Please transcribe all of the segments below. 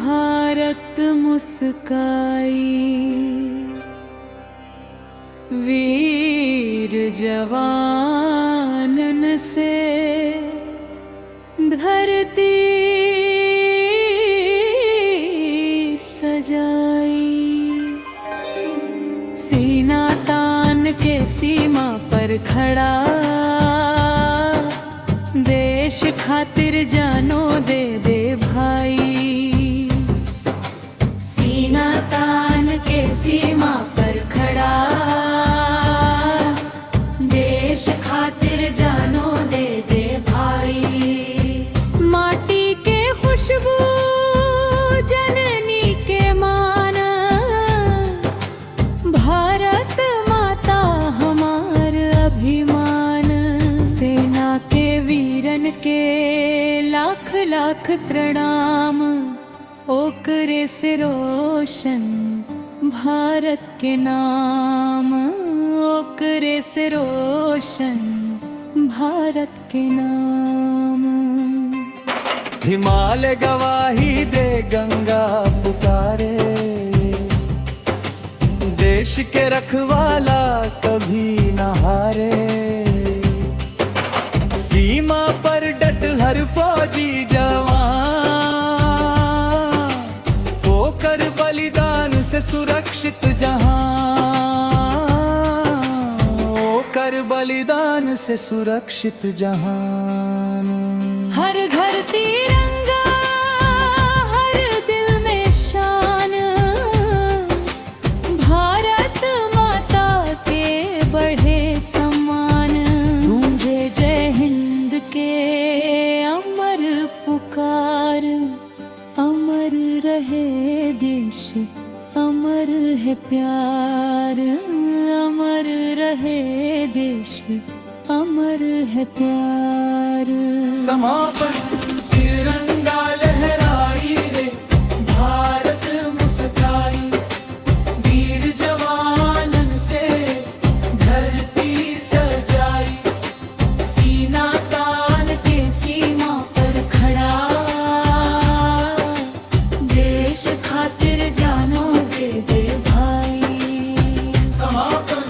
भारत मुस्काई, वीर जवानन से धरती सजाई। सीना तान के सीमा पर खड़ा, देश खातिर जानो दे दे भाई। सीना तान के सीमा पर खड़ा, देश खातिर जानो दे दे भाई। माटी के खुशबू जननी के मान, भारत माता हमार अभिमान। सेना के वीरन के लाख लाख प्रणाम, ओकरे से रोशन भारत के नाम, ओकरे से रोशन भारत के नाम। हिमालय गवाही दे, गंगा पुकारे, देश के रखवाला कभी न हारे। सीमा पर डट हर फौजी जवान, होकर बलिदान से सुरक्षित जहां, होकर बलिदान से सुरक्षित जहान। हर घर तिरंगा, हर दिल में शान, भारत माता के बढ़े सम्मान। गूंजे जय हिंद के अमर पुकार, अमर रहे देश, अमर है प्यार, अमर रहे देश, अमर है प्यार। समापन तिरंगा लहराई रे, भारत मुस्काई, वीर जवानन से धरती सजाई। सीना तान के सीमा पर खड़ा, देश खातिर जानो दे दे भाई। समापन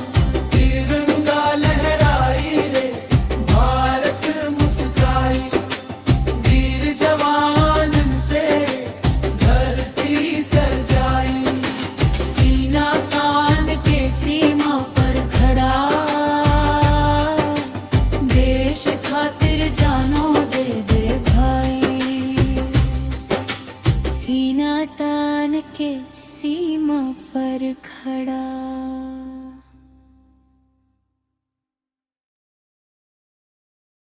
तिरंगा लहराई रे, भारत मुस्काई, वीर जवानन से धरती सजाई। सीना तान के सीमा पर खड़ा, देश खातिर जानो दे दे भाई। सीना तान के सीमा पर खड़ा।